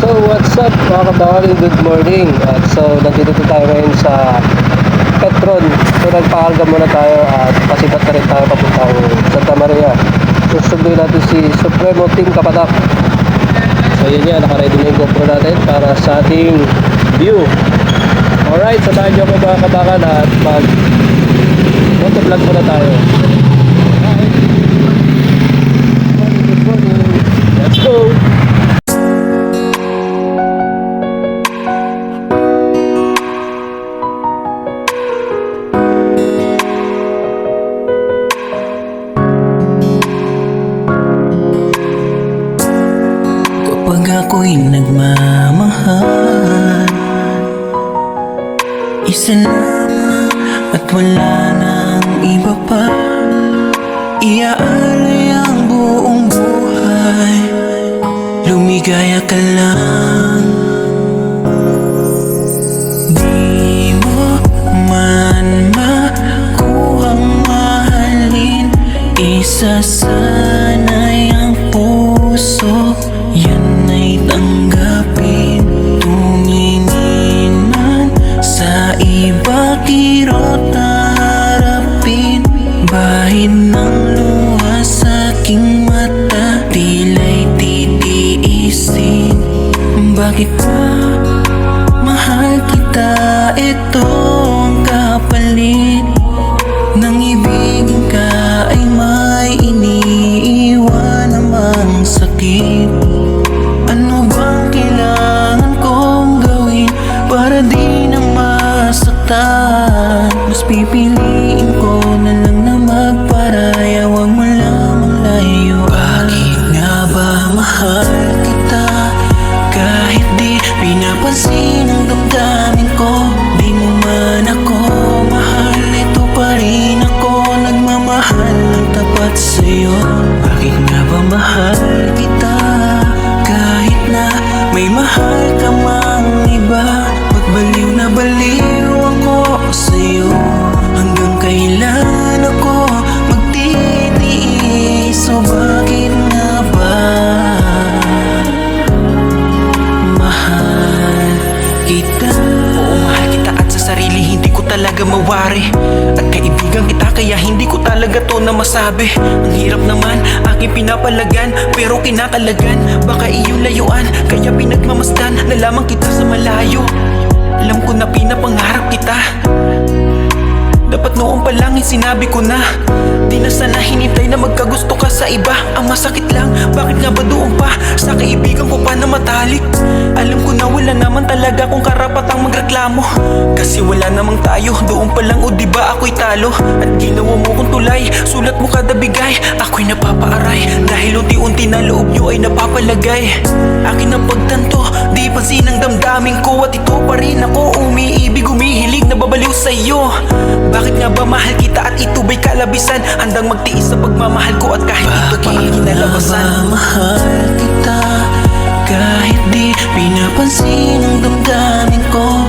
So what's up mga kabakal, good morning. Nandito tayo ngayon sa Petron. So nagpakarga muna tayo at pasipat na rin tayo papuntang Santa Maria. Susunduin natin si Supremo Team Kapatak. So yun yan, nakaready na yung GoPro natin para sa ating view. Alright, samahan nyo ako mga kabakal at mag motovlog muna tayo. Good morning. Let's go! Kapag ako'y nagmamahal, isa lang at wala nang iba pa. Iaalay ang buong buhay, lumigaya ka lang. Di mo man makuhang mahalin, isasanay ang puso, yan ay tanggapin. Tumingin man sa iba, kirot na harapin. Bahid ng luha sa aking mata, tila'y titiisin. Bakit ba mahal kita? Ito ang kapalit nang ibigin ka, ay may iniiwan namang sakit. Ano bang kailangan kong gawin para di na masaktan? Mas pipiliin ko na lang na magparaya, huwag mo lamang layo. Bakit nga ba mahal kita kahit di pinapansin ang damdamin ko? Di mo man ako mahal, ito pa rin ako nagmamahal ng tapat sa'yo. Bakit nga ba mahal kita kahit na may mahal ka mang iba? Pag baliw na baliw ako sa'yo, hanggang kailan ako magtitiis? So bakit nga ba mahal kita? Oo, mahal kita at sa sarili hindi ko talaga mawari. At kaibigan kita kaya hindi ko talaga to na masabi. Ang hirap naman aking pinapalagan, pero kinakalagan baka iyong layuan, kaya pinagmamasdan na lamang kita sa malayo. Alam ko na pinapangarap kita, dapat noon pa lang sinabi ko na. Di na sana hinintay na magkagusto ka sa iba. Ang masakit lang, bakit nga ba doon pa sa kaibigan ko pa na matalik? Alam ko na wala naman talaga kung karapatang magreklamo, kasi wala namang tayo. Doon pa lang o diba ako'y talo? At ginawa mo kong tulay, sulat mo kada bigay. Ako'y napapaaray dahil unti-unti na loob nyo ay napapalagay. Akin ang pagtanto, di pansin ang damdamin ko, at ito pa rin ako umiibig, umihilig, nababaliw sa'yo. Bakit nga ba mahal kita at ito ba'y kalabisan? Handang magtiis sa pagmamahal ko at kahit ito pa ang kinalabasan. Bakit nga ba mahal kita kahit di pinapansin ang damdamin ko?